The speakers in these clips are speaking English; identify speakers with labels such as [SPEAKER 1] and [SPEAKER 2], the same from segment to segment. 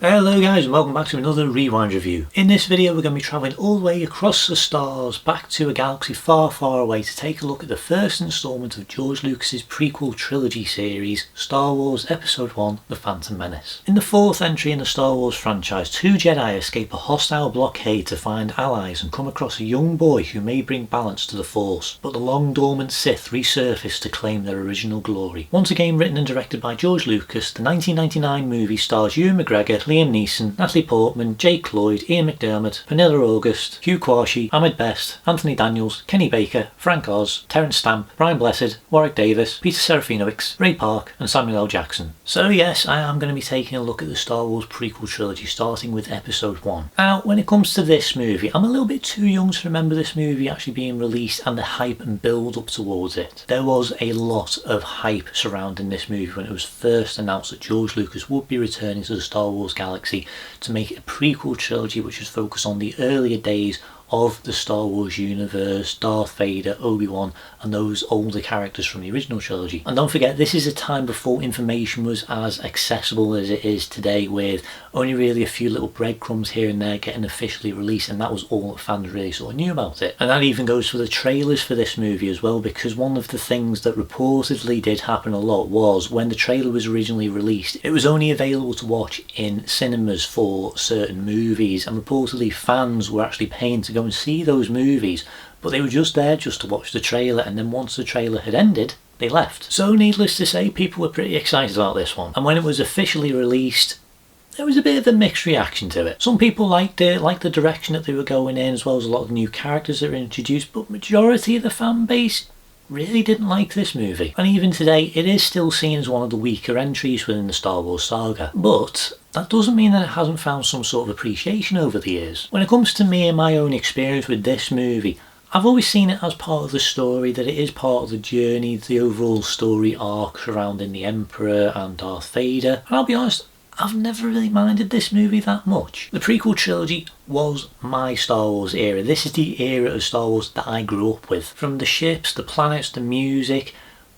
[SPEAKER 1] Hello guys and welcome back to another Rewind review. In this video we're going to be travelling all the way across the stars back to a galaxy far away to take a look at the first instalment of George Lucas's prequel trilogy series, Star Wars Episode 1, The Phantom Menace. In the fourth entry in the Star Wars franchise, two Jedi escape a hostile blockade to find allies and come across a young boy who may bring balance to the Force, but the long dormant Sith resurface to claim their original glory. Once again written and directed by George Lucas, the 1999 movie stars Ewan McGregor, Liam Neeson, Natalie Portman, Jake Lloyd, Ian McDermott, Pernilla August, Hugh Quarshie, Ahmed Best, Anthony Daniels, Kenny Baker, Frank Oz, Terence Stamp, Brian Blessed, Warwick Davis, Peter Serafinowicz, Ray Park and Samuel L. Jackson. So yes, I am going to be taking a look at the Star Wars prequel trilogy starting with Episode 1. Now when it comes to this movie, I'm a little bit too young to remember this movie actually being released and the hype and build up towards it. There was a lot of hype surrounding this movie when it was first announced that George Lucas would be returning to the Star Wars galaxy to make a prequel trilogy which was focused on the earlier days of the Star Wars universe, Darth Vader, Obi-Wan and those older characters from the original trilogy. And don't forget, this is a time before information was as accessible as it is today, with only really a few little breadcrumbs here and there getting officially released, and that was all that fans really sort of knew about it. And that even goes for the trailers for this movie as well, because one of the things that reportedly did happen a lot was when the trailer was originally released, it was only available to watch in cinemas for certain movies, and reportedly fans were actually paying to go and see those movies, but they were just there just to watch the trailer, and then once the trailer had ended, they left. So needless to say, people were pretty excited about this one, and when it was officially released, there was a bit of a mixed reaction to it. Some people liked it, liked the direction that they were going in, as well as a lot of the new characters that were introduced, but majority of the fan base really didn't like this movie. And even today, it is still seen as one of the weaker entries within the Star Wars saga. But that doesn't mean that it hasn't found some sort of appreciation over the years. When it comes to me and my own experience with this movie, I've always seen it as part of the story, that it is part of the journey, the overall story arc surrounding the Emperor and Darth Vader. And I'll be honest, I've never really minded this movie that much. The prequel trilogy was my Star Wars era. This is the era of Star Wars that I grew up with. From the ships, the planets, the music,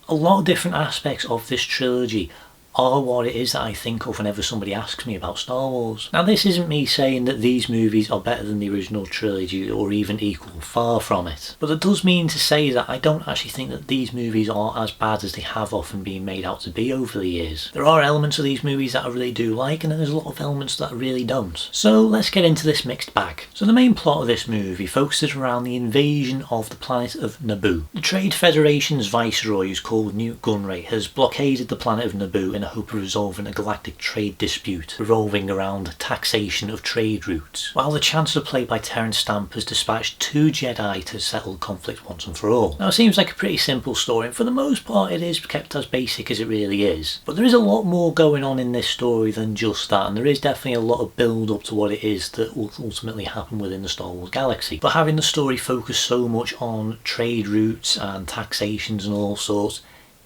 [SPEAKER 1] a lot of different aspects of this trilogy are what it is that I think of whenever somebody asks me about Star Wars. Now this isn't me saying that these movies are better than the original trilogy or even equal, far from it. But it does mean to say that I don't actually think that these movies are as bad as they have often been made out to be over the years. There are elements of these movies that I really do like, and then there's a lot of elements that I really don't. So let's get into this mixed bag. So the main plot of this movie focuses around the invasion of the planet of Naboo. The Trade Federation's viceroy, who's called Newt Gunray, has blockaded the planet of Naboo in a hope of resolving a galactic trade dispute revolving around taxation of trade routes, while the Chancellor, played by Terence Stamp, has dispatched two Jedi to settle the conflict once and for all. Now it seems like a pretty simple story, and for the most part it is kept as basic as it really is, but there is a lot more going on in this story than just that, and there is definitely a lot of build up to what it is that will ultimately happen within the Star Wars galaxy. But having the story focus so much on trade routes and taxations and all sorts,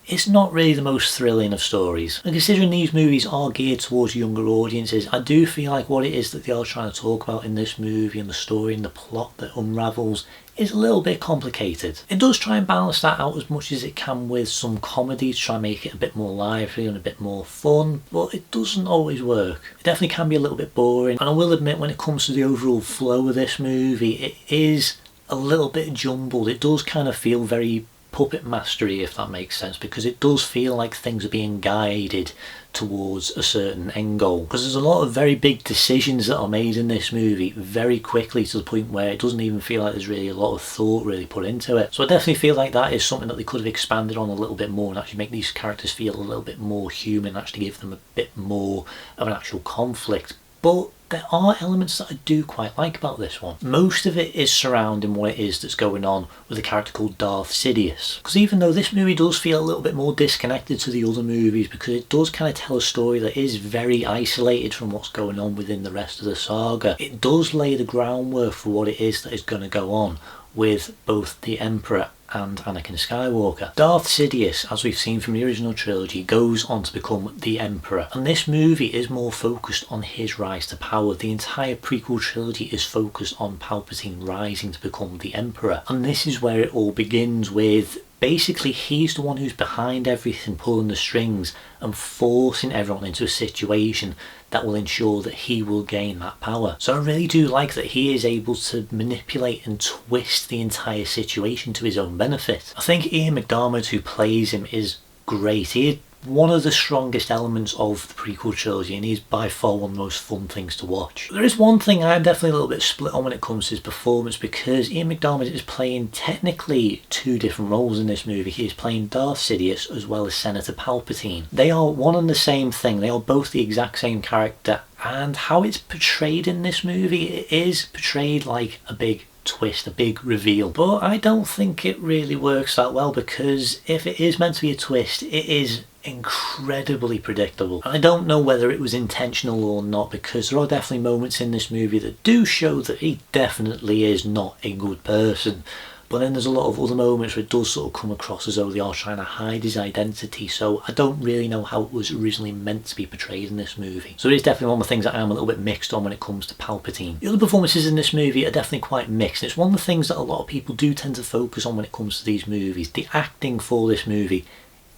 [SPEAKER 1] it's not really the most thrilling of stories. And considering these movies are geared towards younger audiences, I do feel like what it is that they are trying to talk about in this movie and the story and the plot that unravels is a little bit complicated. It does try and balance that out as much as it can with some comedy to try and make it a bit more lively and a bit more fun, but it doesn't always work. It definitely can be a little bit boring, and I will admit when it comes to the overall flow of this movie, it is a little bit jumbled. It does kind of feel very puppet mastery, if that makes sense, because it does feel like things are being guided towards a certain end goal, because there's a lot of very big decisions that are made in this movie very quickly, to the point where it doesn't even feel like there's really a lot of thought really put into it. So I definitely feel like that is something that they could have expanded on a little bit more and actually make these characters feel a little bit more human, actually give them a bit more of an actual conflict. But there are elements that I do quite like about this one. Most of it is surrounding what it is that's going on with a character called Darth Sidious. Because even though this movie does feel a little bit more disconnected to the other movies, because it does kind of tell a story that is very isolated from what's going on within the rest of the saga, it does lay the groundwork for what it is that is going to go on with both the Emperor and Anakin Skywalker. Darth Sidious, as we've seen from the original trilogy, goes on to become the Emperor, and this movie is more focused on his rise to power. The entire prequel trilogy is focused on Palpatine rising to become the Emperor, and this is where it all begins, with Basically, he's the one who's behind everything, pulling the strings and forcing everyone into a situation that will ensure that he will gain that power. So I really do like that he is able to manipulate and twist the entire situation to his own benefit. I think Ian McDiarmid, who plays him, is great. He is one of the strongest elements of the prequel trilogy, and he's by far one of the most fun things to watch. There is one thing I'm definitely a little bit split on when it comes to his performance, because Ian McDiarmid is playing technically two different roles in this movie. He is playing Darth Sidious as well as Senator Palpatine. They are one and the same thing. They are both the exact same character, and how it's portrayed in this movie, it is portrayed like a big twist, a big reveal, but I don't think it really works that well, because if it is meant to be a twist, it is incredibly predictable. I don't know whether it was intentional or not, because there are definitely moments in this movie that do show that he definitely is not a good person. But then there's a lot of other moments where it does sort of come across as though they are trying to hide his identity, so I don't really know how it was originally meant to be portrayed in this movie. So it is definitely one of the things that I am a little bit mixed on when it comes to Palpatine. The other performances in this movie are definitely quite mixed. It's one of the things that a lot of people do tend to focus on when it comes to these movies. The acting for this movie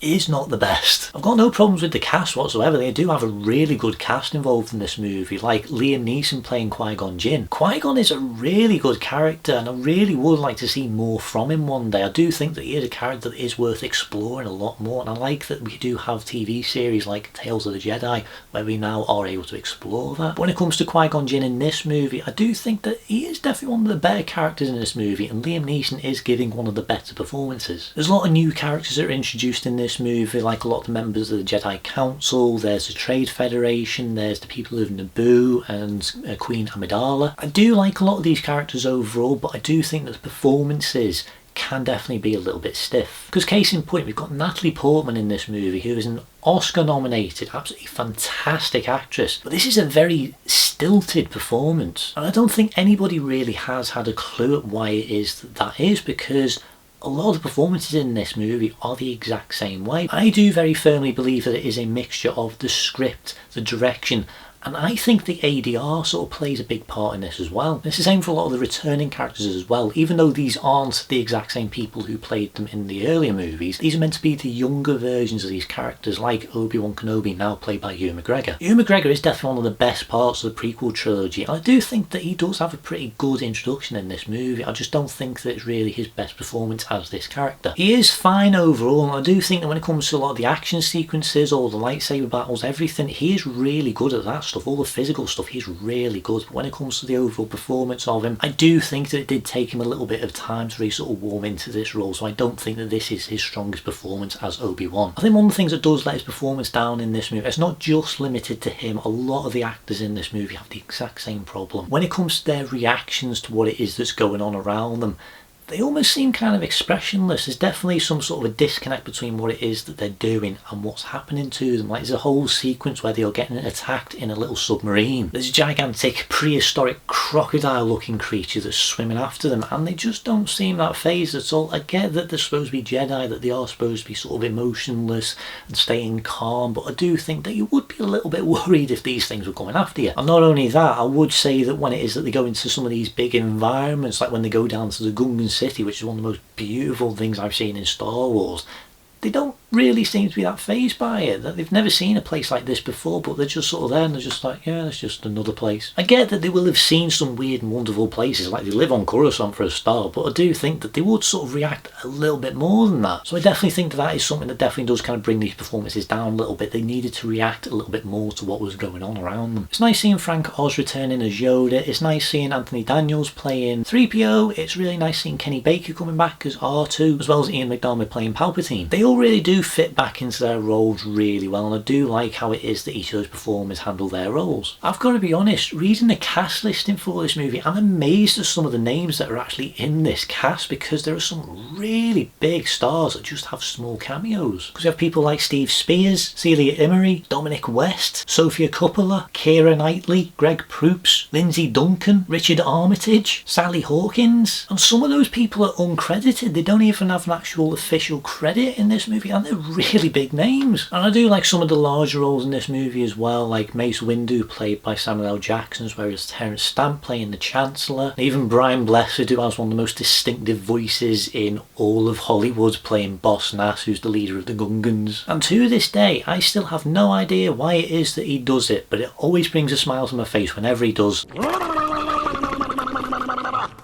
[SPEAKER 1] is not the best. I've got no problems with the cast whatsoever. They do have a really good cast involved in this movie, like Liam Neeson playing Qui-Gon Jinn. Qui-Gon is a really good character, and I really would like to see more from him one day. I do think that he is a character that is worth exploring a lot more, and I like that we do have TV series like Tales of the Jedi where we now are able to explore that. But when it comes to Qui-Gon Jinn in this movie, I do think that he is definitely one of the better characters in this movie, and Liam Neeson is giving one of the better performances. There's a lot of new characters that are introduced in this movie, like a lot of the members of the Jedi Council. There's the Trade Federation, there's the people of Naboo and Queen Amidala. I do like a lot of these characters overall, but I do think that the performances can definitely be a little bit stiff. Because case in point, we've got Natalie Portman in this movie, who is an Oscar nominated, absolutely fantastic actress, but this is a very stilted performance, and I don't think anybody really has had a clue at why it is that is, because a lot of the performances in this movie are the exact same way. I do very firmly believe that it is a mixture of the script, the direction, and I think the ADR sort of plays a big part in this as well. It's the same for a lot of the returning characters as well. Even though these aren't the exact same people who played them in the earlier movies, these are meant to be the younger versions of these characters, like Obi-Wan Kenobi, now played by Ewan McGregor. Ewan McGregor is definitely one of the best parts of the prequel trilogy, and I do think that he does have a pretty good introduction in this movie. I just don't think that it's really his best performance as this character. He is fine overall, and I do think that when it comes to a lot of the action sequences, all the lightsaber battles, everything, he is really good at that stuff. All the physical stuff, he's really good, but when it comes to the overall performance of him, I do think that it did take him a little bit of time to really sort of warm into this role, so I don't think that this is his strongest performance as Obi-Wan. I think one of the things that does let his performance down in this movie, it's not just limited to him, a lot of the actors in this movie have the exact same problem. When it comes to their reactions to what it is that's going on around them, they almost seem kind of expressionless. There's definitely some sort of a disconnect between what it is that they're doing and what's happening to them. Like, there's a whole sequence where they're getting attacked in a little submarine. There's a gigantic prehistoric crocodile looking creature that's swimming after them, and they just don't seem that phased at all. I get that they're supposed to be Jedi, that they are supposed to be sort of emotionless and staying calm, but I do think that you would be a little bit worried if these things were coming after you. And not only that, I would say that when it is that they go into some of these big environments, like when they go down to the Gungan City, which is one of the most beautiful things I've seen in Star Wars, they don't really seem to be that fazed by it. That they've never seen a place like this before, but they're just sort of there and they're just like, yeah, that's just another place. I get that they will have seen some weird and wonderful places, like they live on Coruscant for a start, but I do think that they would sort of react a little bit more than that. So I definitely think that that is something that definitely does kind of bring these performances down a little bit. They needed to react a little bit more to what was going on around them. It's nice seeing Frank Oz returning as Yoda. It's nice seeing Anthony Daniels playing 3PO. It's really nice seeing Kenny Baker coming back as R2, as well as Ian McDiarmid playing Palpatine. They all really do fit back into their roles really well, and I do like how it is that each of those performers handle their roles. I've got to be honest, reading the cast listing for this movie, I'm amazed at some of the names that are actually in this cast, because there are some really big stars that just have small cameos. Because you have people like Steve Spears, Celia Imrie, Dominic West, Sophia Coppola, Keira Knightley, Greg Proops, Lindsay Duncan, Richard Armitage, Sally Hawkins, and some of those people are uncredited. They don't even have an actual official credit in this movie, and and they're really big names. And I do like some of the larger roles in this movie as well, like Mace Windu played by Samuel L. Jackson, whereas Terence Stamp playing the Chancellor, and even Brian Blessed, who has one of the most distinctive voices in all of Hollywood, playing Boss Nass, who's the leader of the Gungans. And to this day, I still have no idea why it is that he does it, but it always brings a smile to my face whenever he does.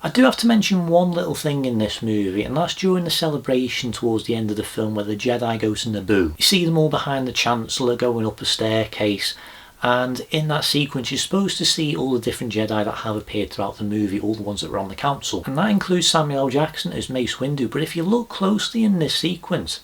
[SPEAKER 1] I do have to mention one little thing in this movie, and that's during the celebration towards the end of the film where the Jedi go to Naboo. You see them all behind the Chancellor going up a staircase, and in that sequence you're supposed to see all the different Jedi that have appeared throughout the movie, all the ones that were on the council. And that includes Samuel L. Jackson as Mace Windu, but if you look closely in this sequence,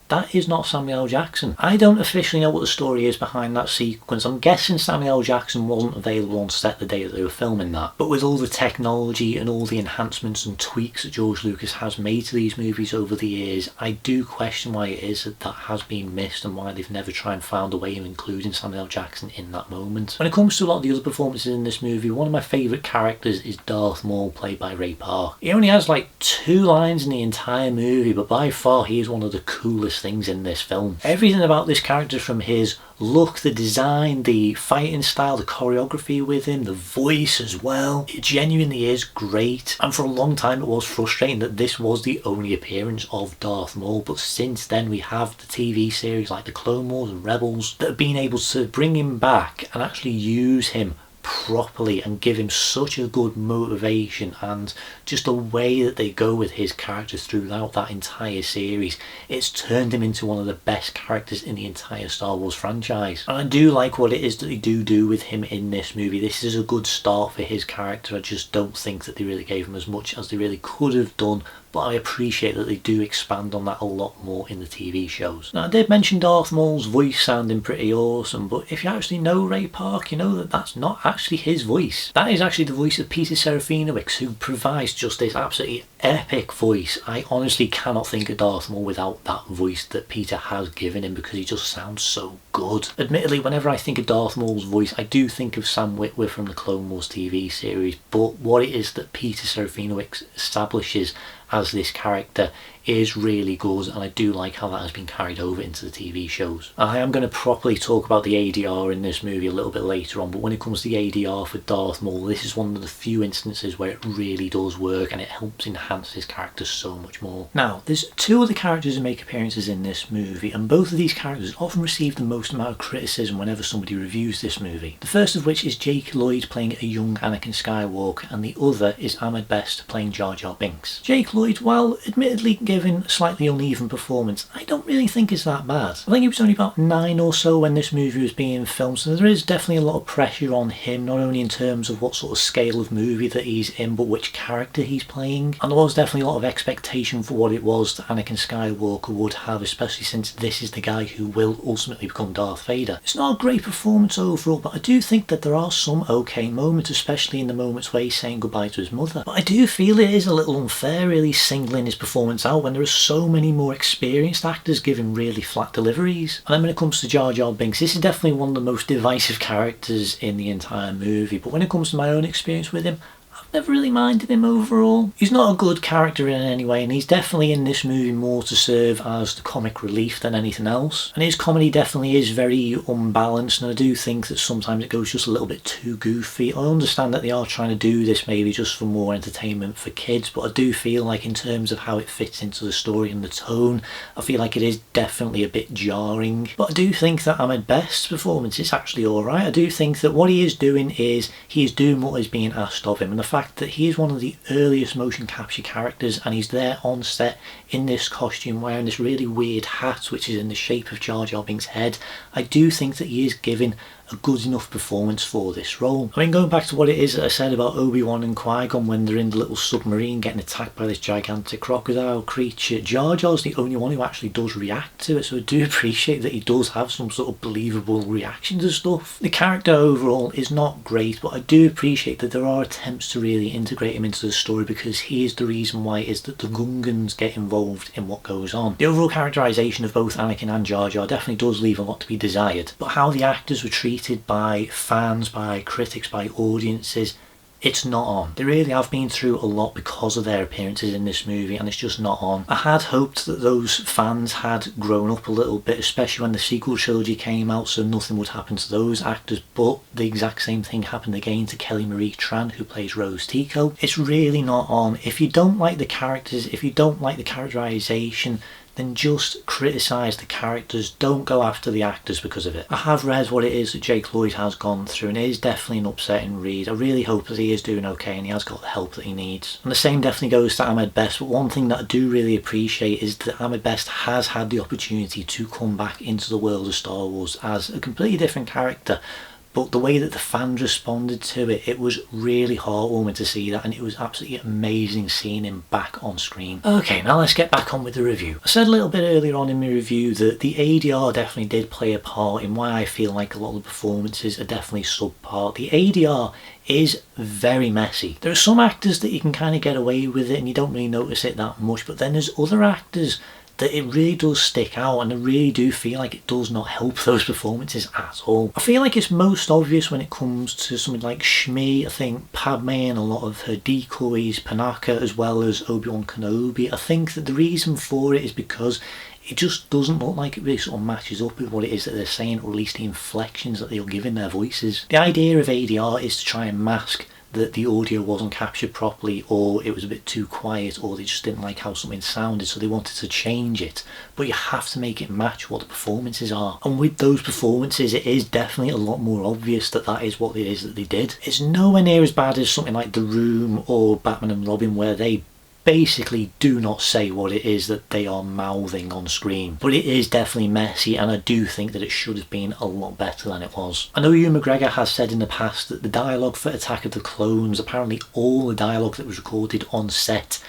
[SPEAKER 1] that is not Samuel L. Jackson. I don't officially know what the story is behind that sequence. I'm guessing Samuel L. Jackson wasn't available on set the day that they were filming that. But with all the technology and all the enhancements and tweaks that George Lucas has made to these movies over the years, I do question why it is that that has been missed and why they've never tried and found a way of including Samuel L. Jackson in that moment. When it comes to a lot of the other performances in this movie, one of my favourite characters is Darth Maul, played by Ray Park. He only has like 2 lines in the entire movie, but by far he is one of the coolest things in this film. Everything about this character, from his look, the design, the fighting style, the choreography with him, the voice as well, it genuinely is great. And for a long time it was frustrating that this was the only appearance of Darth Maul, but since then we have the TV series like the Clone Wars and Rebels that have been able to bring him back and actually use him properly and give him such a good motivation, and just the way that they go with his character throughout that entire series, it's turned him into one of the best characters in the entire Star Wars franchise. And I do like what it is that they do with him in this movie. This is a good start for his character. I just don't think that they really gave him as much as they really could have done, but I appreciate that they do expand on that a lot more in the TV shows. Now, I did mention Darth Maul's voice sounding pretty awesome, but if you actually know Ray Park, you know that that's not actually his voice. That is actually the voice of Peter Serafinowicz, who provides just this absolutely epic voice. I honestly cannot think of Darth Maul without that voice that Peter has given him, because he just sounds so good. Admittedly, whenever I think of Darth Maul's voice, I do think of Sam Witwer from the Clone Wars TV series, but what it is that Peter Serafinowicz establishes as this character is really good, and I do like how that has been carried over into the TV shows. I am going to properly talk about the ADR in this movie a little bit later on, but when it comes to the ADR for Darth Maul, this is one of the few instances where it really does work and it helps enhance his character so much more. Now, there's 2 other characters who make appearances in this movie, and both of these characters often receive the most amount of criticism whenever somebody reviews this movie. The first of which is Jake Lloyd playing a young Anakin Skywalker, and the other is Ahmed Best playing Jar Jar Binks. Jake Lloyd, while admittedly giving a slightly uneven performance, I don't really think it's that bad. I think he was only about 9 or so when this movie was being filmed, so there is definitely a lot of pressure on him, not only in terms of what sort of scale of movie that he's in, but which character he's playing. And there was definitely a lot of expectation for what it was that Anakin Skywalker would have, especially since this is the guy who will ultimately become Darth Vader. It's not a great performance overall, but I do think that there are some okay moments, especially in the moments where he's saying goodbye to his mother. But I do feel it is a little unfair really singling his performance out when there are so many more experienced actors giving really flat deliveries. And then when it comes to Jar Jar Binks, this is definitely one of the most divisive characters in the entire movie, but when it comes to my own experience with him, never really minded him overall. He's not a good character in any way, and he's definitely in this movie more to serve as the comic relief than anything else. And his comedy definitely is very unbalanced, and I do think that sometimes it goes just a little bit too goofy. I understand that they are trying to do this maybe just for more entertainment for kids, but I do feel like in terms of how it fits into the story and the tone, I feel like it is definitely a bit jarring. But I do think that Ahmed Best's performance is actually alright. I do think that what he is doing is he is doing what is being asked of him, and the fact that he is one of the earliest motion capture characters, and he's there on set in this costume wearing this really weird hat which is in the shape of Jar Jar Binks' head, I do think that he is giving a good enough performance for this role. I mean, going back to what it is that I said about Obi-Wan and Qui-Gon when they're in the little submarine getting attacked by this gigantic crocodile creature, Jar Jar's the only one who actually does react to it, so I do appreciate that he does have some sort of believable reaction to stuff. The character overall is not great, but I do appreciate that there are attempts to really integrate him into the story, because he is the reason why it is that the Gungans get involved in what goes on. The overall characterisation of both Anakin and Jar Jar definitely does leave a lot to be desired, but how the actors were treated by fans, by critics, by audiences it's not on. They really have been through a lot because of their appearances in this movie, and it's just not on. I had hoped that those fans had grown up a little bit, especially when the sequel trilogy came out, so nothing would happen to those actors, but the exact same thing happened again to Kelly Marie Tran, who plays Rose Tico. It's really not on. If you don't like the characters, if you don't like the characterization, then just criticise the characters, don't go after the actors because of it. I have read what it is that Jake Lloyd has gone through, and it is definitely an upsetting read. I really hope that he is doing okay and he has got the help that he needs. And the same definitely goes to Ahmed Best, but one thing that I do really appreciate is that Ahmed Best has had the opportunity to come back into the world of Star Wars as a completely different character. But the way that the fans responded to it, it was really heartwarming to see that, and it was absolutely amazing seeing him back on screen. Okay, now let's get back on with the review. I said a little bit earlier on in my review that the ADR definitely did play a part in why I feel like a lot of the performances are definitely subpar. The ADR is very messy. There are some actors that you can kind of get away with it and you don't really notice it that much, but then there's other actors that it really does stick out, and I really do feel like it does not help those performances at all. I feel like it's most obvious when it comes to something like Shmi. I think Padme and a lot of her decoys, Panaka as well as Obi-Wan Kenobi, I think that the reason for it is because it just doesn't look like it really sort of matches up with what it is that they're saying, or at least the inflections that they'll give in their voices. The idea of ADR is to try and mask that the audio wasn't captured properly, or it was a bit too quiet, or they just didn't like how something sounded, so they wanted to change it. But you have to make it match what the performances are, and with those performances it is definitely a lot more obvious that that is what it is that they did. It's nowhere near as bad as something like The Room or Batman and Robin, where they basically do not say what it is that they are mouthing on screen, but it is definitely messy, and I do think that it should have been a lot better than it was. I know Ewan McGregor has said in the past that the dialogue for Attack of the Clones, apparently all the dialogue that was recorded on set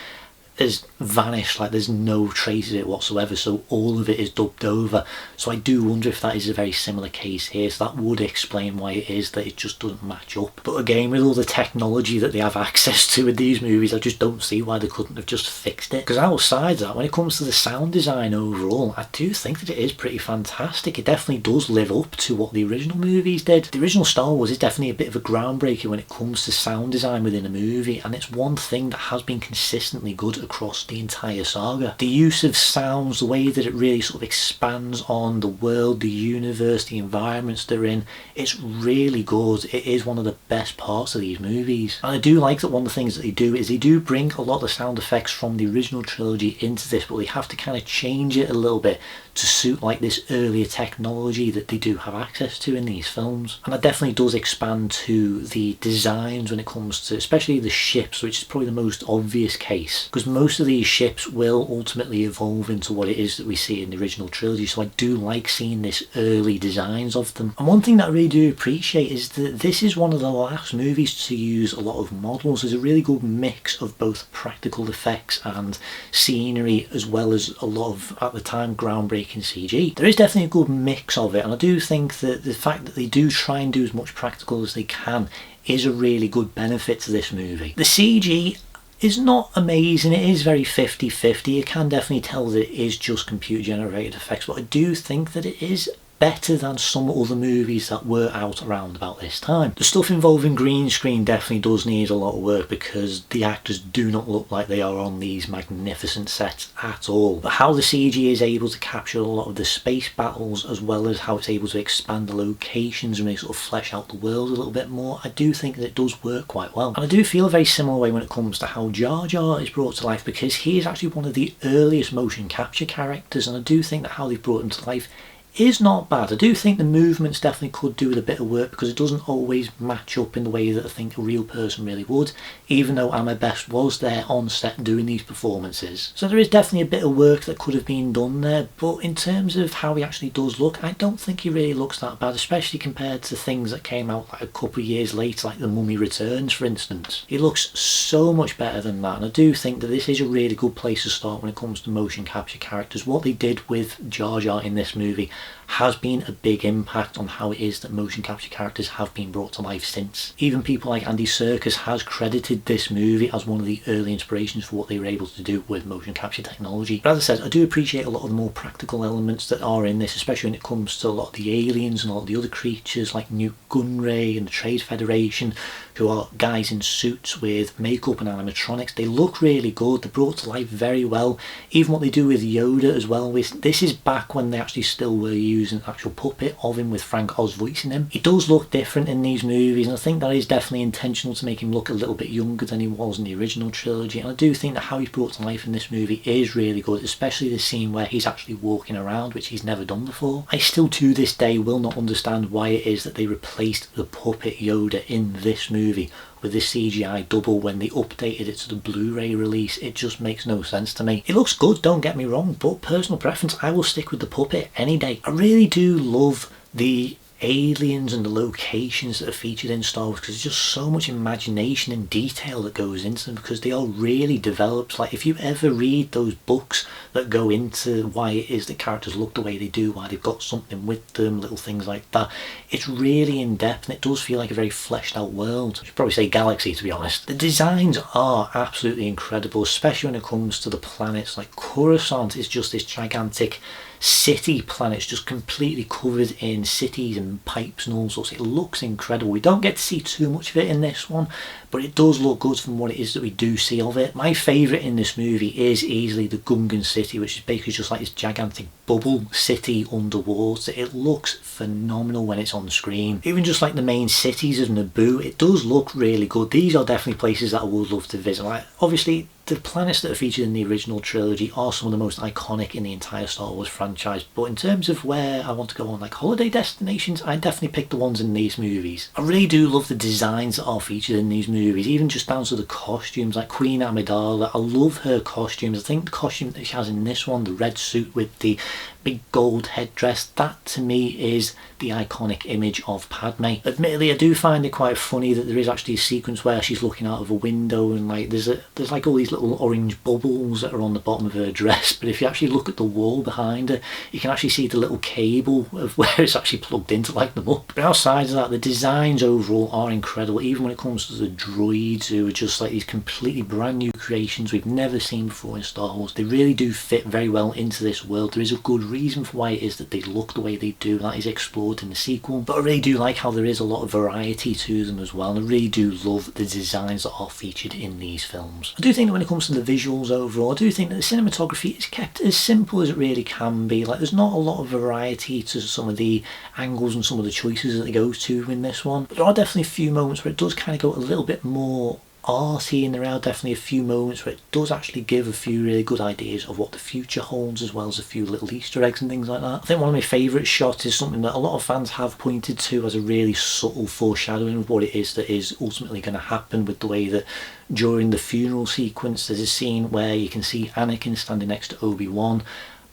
[SPEAKER 1] has vanished, like there's no trace of it whatsoever, so all of it is dubbed over. So I do wonder if that is a very similar case here, so that would explain why it is that it just doesn't match up. But again, with all the technology that they have access to with these movies, I just don't see why they couldn't have just fixed it. Because outside that, when it comes to the sound design overall, I do think that it is pretty fantastic. It definitely does live up to what the original movies did. The original Star Wars is definitely a bit of a groundbreaker when it comes to sound design within a movie, and it's one thing that has been consistently good across the entire saga. The use of sounds, the way that it really sort of expands on the world, the universe, the environments they're in, it's really good. It is one of the best parts of these movies. And I do like that one of the things that they do is they do bring a lot of the sound effects from the original trilogy into this, but they have to kind of change it a little bit to suit like this earlier technology that they do have access to in these films. And that definitely does expand to the designs when it comes to especially the ships, which is probably the most obvious case, because most of these ships will ultimately evolve into what it is that we see in the original trilogy, so I do like seeing this early designs of them. And one thing that I really do appreciate is that this is one of the last movies to use a lot of models. There's a really good mix of both practical effects and scenery, as well as a lot of, at the time, groundbreaking CG. There is definitely a good mix of it, and I do think that the fact that they do try and do as much practical as they can is a really good benefit to this movie. The CG is not amazing, it is very 50-50. You can definitely tell that it is just computer generated effects, but I do think that it is better than some other movies that were out around about this time. The stuff involving green screen definitely does need a lot of work, because the actors do not look like they are on these magnificent sets at all. But how the CG is able to capture a lot of the space battles, as well as how it's able to expand the locations and really sort of flesh out the world a little bit more, I do think that it does work quite well. And I do feel a very similar way when it comes to how Jar Jar is brought to life, because he is actually one of the earliest motion capture characters, and I do think that how they've brought him to life is not bad. I do think the movements definitely could do with a bit of work, because it doesn't always match up in the way that I think a real person really would, even though Ahmed Best was there on set doing these performances. So there is definitely a bit of work that could have been done there, but in terms of how he actually does look, I don't think he really looks that bad, especially compared to things that came out like a couple of years later, like The Mummy Returns for instance. He looks so much better than that, and I do think that this is a really good place to start when it comes to motion capture characters. What they did with Jar Jar in this movie, has been a big impact on how it is that motion capture characters have been brought to life since. Even people like Andy Serkis has credited this movie as one of the early inspirations for what they were able to do with motion capture technology. But as I said, I do appreciate a lot of the more practical elements that are in this, especially when it comes to a lot of the aliens and a lot of the other creatures like Newt Gunray and the Trade Federation, who are guys in suits with makeup and animatronics. They look really good, they're brought to life very well. Even what they do with Yoda as well. This is back when they actually still were using an actual puppet of him with Frank Oz voicing him. He does look different in these movies, and I think that is definitely intentional to make him look a little bit younger than he was in the original trilogy. And I do think that how he's brought to life in this movie is really good, especially the scene where he's actually walking around, which he's never done before. I still to this day will not understand why it is that they replaced the puppet Yoda in this movie with this CGI double when they updated it to the Blu-ray release. It just makes no sense to me. It looks good, don't get me wrong, but personal preference, I will stick with the puppet any day. I really do love the aliens and the locations that are featured in Star Wars, because there's just so much imagination and detail that goes into them, because they are really developed. Like, if you ever read those books that go into why it is that characters look the way they do, why they've got something with them, little things like that, it's really in depth and it does feel like a very fleshed out world. I should probably say galaxy, to be honest. The designs are absolutely incredible, especially when it comes to the planets. Like Coruscant is just this gigantic city planets just completely covered in cities and pipes and all sorts. It looks incredible. We don't get to see too much of it in this one, but it does look good from what it is that we do see of it. My favourite in this movie is easily the Gungan city, which is basically just like this gigantic bubble city underwater. It looks phenomenal when it's on screen. Even just like the main cities of Naboo, it does look really good. These are definitely places that I would love to visit. Like, obviously the planets that are featured in the original trilogy are some of the most iconic in the entire Star Wars franchise, but in terms of where I want to go on like holiday destinations, I definitely pick the ones in these movies. I really do love the designs that are featured in these movies, even just down to the costumes. Like Queen Amidala, I love her costumes. I think the costume that she has in this one, the red suit with the big gold headdress, that to me is the iconic image of Padme. Admittedly, I do find it quite funny that there is actually a sequence where she's looking out of a window and like there's like all these little orange bubbles that are on the bottom of her dress, but if you actually look at the wall behind her, you can actually see the little cable of where it's actually plugged in to light them up. But outside of that, the designs overall are incredible, even when it comes to the droids, who are just like these completely brand new creations we've never seen before in Star Wars. They really do fit very well into this world. There is a good reason for why it is that they look the way they do. That is explored in the sequel, but I really do like how there is a lot of variety to them as well, and I really do love the designs that are featured in these films. I do think that when it comes to the visuals overall, I do think that the cinematography is kept as simple as it really can be. Like, there's not a lot of variety to some of the angles and some of the choices that they go to in this one, but there are definitely a few moments where it does kind of go a little bit more arty, and there are definitely a few moments where it does actually give a few really good ideas of what the future holds, as well as a few little Easter eggs and things like that. I think one of my favourite shots is something that a lot of fans have pointed to as a really subtle foreshadowing of what it is that is ultimately going to happen, with the way that during the funeral sequence there's a scene where you can see Anakin standing next to Obi-Wan,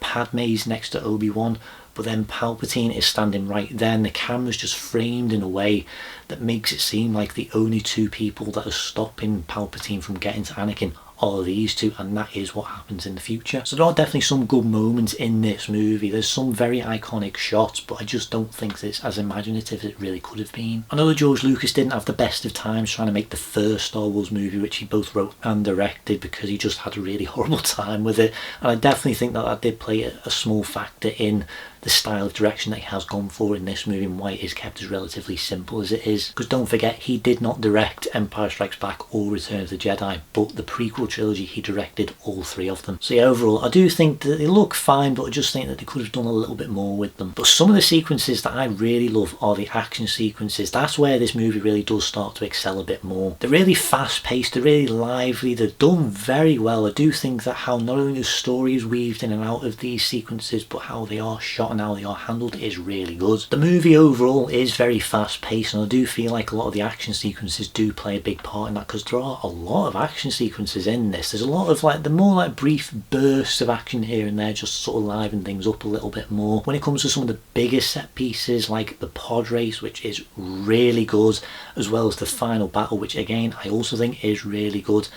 [SPEAKER 1] Padme's next to Obi-Wan, but then Palpatine is standing right there, and the camera's just framed in a way that makes it seem like the only two people that are stopping Palpatine from getting to Anakin are these two, and that is what happens in the future. So there are definitely some good moments in this movie. There's some very iconic shots, but I just don't think that it's as imaginative as it really could have been. I know that George Lucas didn't have the best of times trying to make the first Star Wars movie, which he both wrote and directed, because he just had a really horrible time with it, and I definitely think that that did play a small factor in the style of direction that he has gone for in this movie, and why it is kept as relatively simple as it is. Because don't forget, he did not direct Empire Strikes Back or Return of the Jedi, but the prequel trilogy, he directed all three of them. So yeah, overall I do think that they look fine, but I just think that they could have done a little bit more with them. But some of the sequences that I really love are the action sequences. That's where this movie really does start to excel a bit more. They're really fast paced, they're really lively, they're done very well. I do think that how not only the story is weaved in and out of these sequences, but how they are shot and how they are handled is really good. The movie overall is very fast paced, and I do feel like a lot of the action sequences do play a big part in that, because there are a lot of action sequences in this. There's a lot of like the more like brief bursts of action here and there, just sort of liven things up a little bit more. When it comes to some of the bigger set pieces like the pod race, which is really good, as well as the final battle, which again I also think is really good,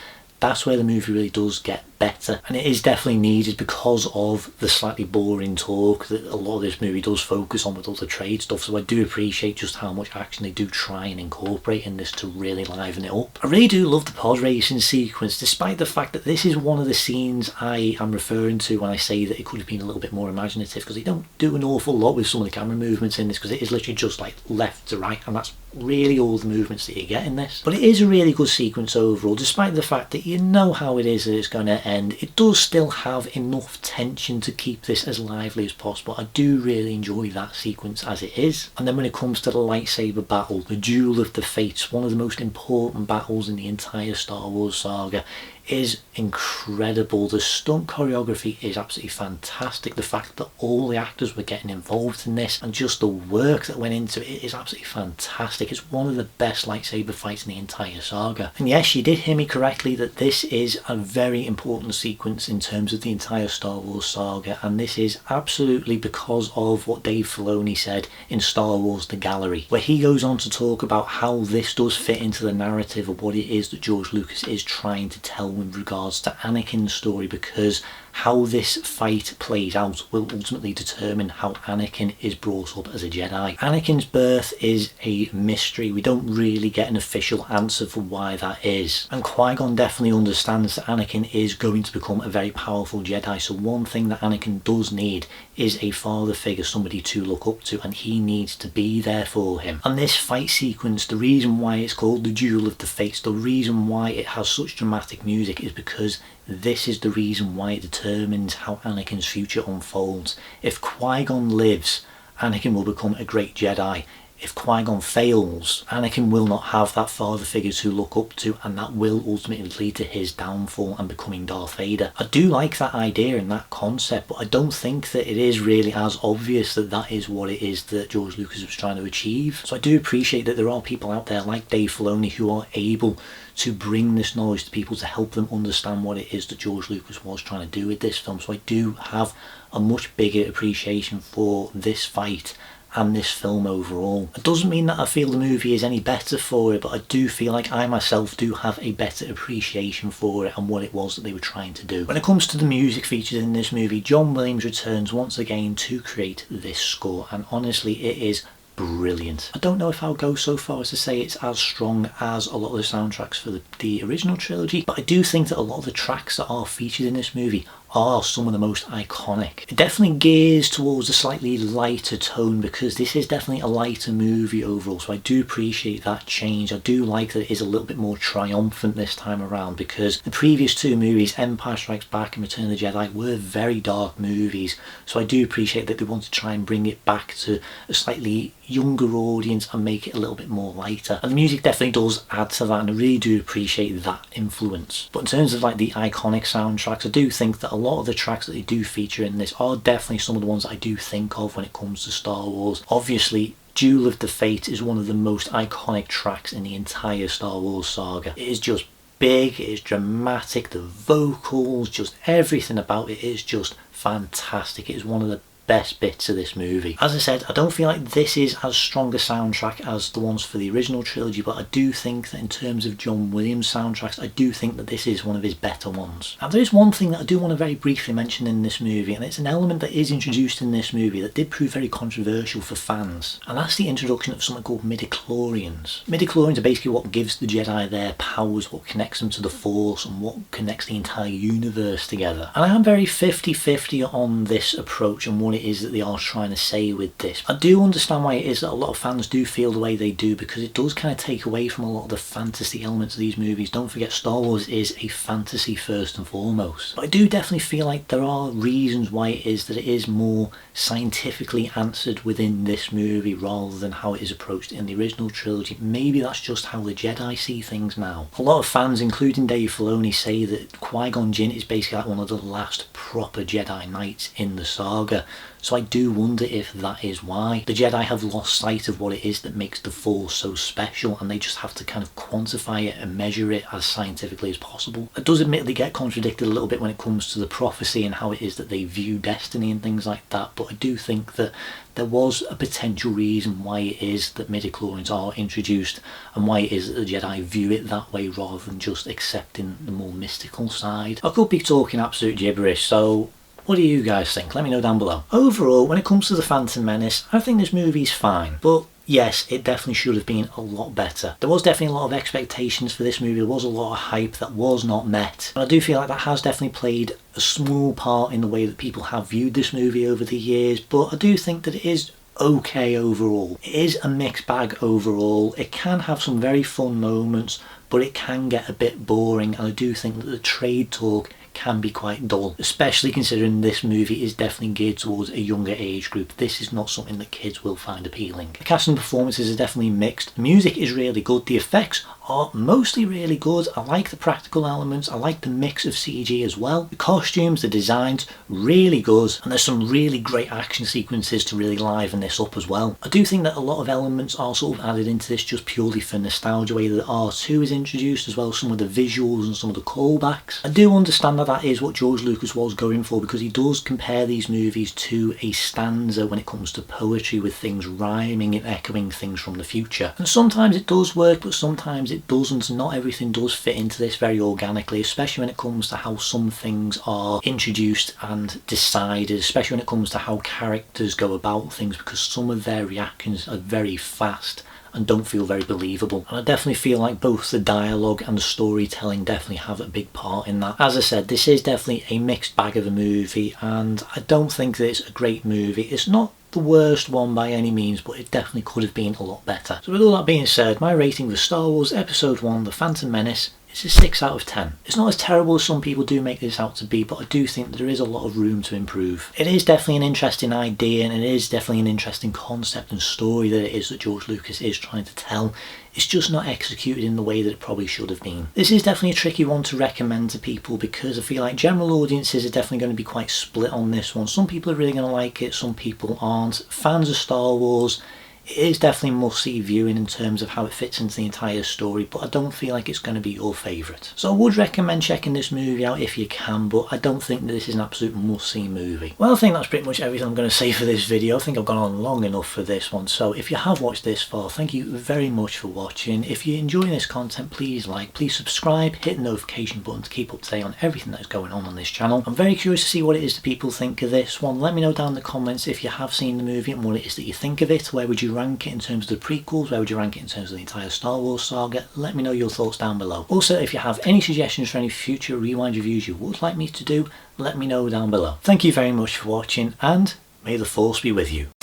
[SPEAKER 1] that's where the movie really does get better, and it is definitely needed because of the slightly boring talk that a lot of this movie does focus on with all the trade stuff. So I do appreciate just how much action they do try and incorporate in this to really liven it up. I really do love the pod racing sequence, despite the fact that this is one of the scenes I am referring to when I say that it could have been a little bit more imaginative, because they don't do an awful lot with some of the camera movements in this, because it is literally just like left to right, and that's really all the movements that you get in this. But it is a really good sequence overall, despite the fact that you know how it is that it's going to end. It does still have enough tension to keep this as lively as possible. I do really enjoy that sequence as it is. And then when it comes to the lightsaber battle, the duel of the fates, one of the most important battles in the entire Star Wars saga, is incredible. The stunt choreography is absolutely fantastic. The fact that all the actors were getting involved in this and just the work that went into it is absolutely fantastic. It's one of the best lightsaber fights in the entire saga. And yes, you did hear me correctly that this is a very important sequence in terms of the entire Star Wars saga, and this is absolutely because of what Dave Filoni said in Star Wars The Gallery, where he goes on to talk about how this does fit into the narrative of what it is that George Lucas is trying to tell with regards to Anakin's story, because how this fight plays out will ultimately determine how Anakin is brought up as a Jedi. Anakin's birth is a mystery. We don't really get an official answer for why that is. And Qui-Gon definitely understands that Anakin is going to become a very powerful Jedi, so one thing that Anakin does need is a father figure, somebody to look up to, and he needs to be there for him. And this fight sequence, the reason why it's called the Duel of the Fates, the reason why it has such dramatic music, is because this is the reason why it determines how Anakin's future unfolds. If Qui-Gon lives, Anakin will become a great Jedi. If Qui-Gon fails, Anakin will not have that father figure to look up to, and that will ultimately lead to his downfall and becoming Darth Vader. I do like that idea and that concept, but I don't think that it is really as obvious that that is what it is that George Lucas was trying to achieve. So I do appreciate that there are people out there like Dave Filoni who are able to bring this knowledge to people to help them understand what it is that George Lucas was trying to do with this film. So I do have a much bigger appreciation for this fight and this film overall. It doesn't mean that I feel the movie is any better for it, but I do feel like I myself do have a better appreciation for it and what it was that they were trying to do. When it comes to the music featured in this movie, John Williams returns once again to create this score, and honestly it is brilliant. I don't know if I'll go so far as to say it's as strong as a lot of the soundtracks for the original trilogy, but I do think that a lot of the tracks that are featured in this movie are some of the most iconic. It definitely gears towards a slightly lighter tone because this is definitely a lighter movie overall, so I do appreciate that change. I do like that it is a little bit more triumphant this time around, because the previous two movies, Empire Strikes Back and Return of the Jedi, were very dark movies, so I do appreciate that they want to try and bring it back to a slightly younger audience and make it a little bit more lighter, and the music definitely does add to that, and I really do appreciate that influence. But in terms of like the iconic soundtracks, I do think that a lot of the tracks that they do feature in this are definitely some of the ones that I do think of when it comes to Star Wars. Obviously, Duel of the Fate is one of the most iconic tracks in the entire Star Wars saga. It is just big, it is dramatic, the vocals, just everything about it is just fantastic. It is one of the best bits of this movie. As I said, I don't feel like this is as strong a soundtrack as the ones for the original trilogy, but I do think that in terms of John Williams soundtracks, I do think that this is one of his better ones. Now there is one thing that I do want to very briefly mention in this movie, and it's an element that is introduced in this movie that did prove very controversial for fans, and that's the introduction of something called midichlorians. Midichlorians are basically what gives the Jedi their powers, what connects them to the Force, and what connects the entire universe together. And I am very 50-50 on this approach and what it is that they are trying to say with this. I do understand why it is that a lot of fans do feel the way they do, because it does kind of take away from a lot of the fantasy elements of these movies. Don't forget, Star Wars is a fantasy first and foremost. But I do definitely feel like there are reasons why it is that it is more scientifically answered within this movie rather than how it is approached in the original trilogy. Maybe that's just how the Jedi see things now. A lot of fans, including Dave Filoni, say that Qui-Gon Jinn is basically like one of the last proper Jedi Knights in the saga, So I do wonder if that is why. The Jedi have lost sight of what it is that makes the Force so special, and they just have to kind of quantify it and measure it as scientifically as possible. It does admittedly get contradicted a little bit when it comes to the prophecy and how it is that they view destiny and things like that, but I do think that there was a potential reason why it is that midichlorians are introduced and why it is that the Jedi view it that way rather than just accepting the more mystical side. I could be talking absolute gibberish, so what do you guys think? Let me know down below. Overall, when it comes to the Phantom Menace, I think this movie's fine, but yes, it definitely should have been a lot better. There was definitely a lot of expectations for this movie, there was a lot of hype that was not met. And I do feel like that has definitely played a small part in the way that people have viewed this movie over the years, but I do think that it is okay overall. It is a mixed bag overall. It can have some very fun moments, but it can get a bit boring, and I do think that the trade talk can be quite dull, especially considering this movie is definitely geared towards a younger age group. This is not something that kids will find appealing. The cast and performances are definitely mixed. The music is really good, the effects are mostly really good. I like the practical elements, I like the mix of CG as well. The costumes, the designs, really good, and there's some really great action sequences to really liven this up as well. I do think that a lot of elements are sort of added into this just purely for nostalgia, way that R2 is introduced, as well as some of the visuals and some of the callbacks. I do understand that is what George Lucas was going for, because he does compare these movies to a stanza when it comes to poetry, with things rhyming and echoing things from the future. And sometimes it does work, but sometimes it doesn't. Not everything does fit into this very organically, especially when it comes to how some things are introduced and decided, especially when it comes to how characters go about things, because some of their reactions are very fast and don't feel very believable. And I definitely feel like both the dialogue and the storytelling definitely have a big part in that. As I said, this is definitely a mixed bag of a movie, and I don't think that it's a great movie. It's not the worst one by any means, but it definitely could have been a lot better. So with all that being said, my rating for Star Wars Episode 1 The Phantom Menace is a 6 out of 10. It's not as terrible as some people do make this out to be, but I do think that there is a lot of room to improve. It is definitely an interesting idea, and it is definitely an interesting concept and story that it is that George Lucas is trying to tell. It's just not executed in the way that it probably should have been. This is definitely a tricky one to recommend to people, because I feel like general audiences are definitely going to be quite split on this one. Some people are really going to like it, some people aren't. Fans of Star Wars, it is definitely must-see viewing in terms of how it fits into the entire story, but I don't feel like it's going to be your favourite. So I would recommend checking this movie out if you can, but I don't think that this is an absolute must-see movie. Well, I think that's pretty much everything I'm going to say for this video. I think I've gone on long enough for this one, so if you have watched this far, thank you very much for watching. If you're enjoying this content, please like, please subscribe, hit the notification button to keep up to date on everything that's going on this channel. I'm very curious to see what it is that people think of this one. Let me know down in the comments if you have seen the movie and what it is that you think of it. Where would you rank it in terms of the prequels? Where would you rank it in terms of the entire Star Wars saga? Let me know your thoughts down below. Also, if you have any suggestions for any future Rewind reviews you would like me to do, let me know down below. Thank you very much for watching, and may the Force be with you.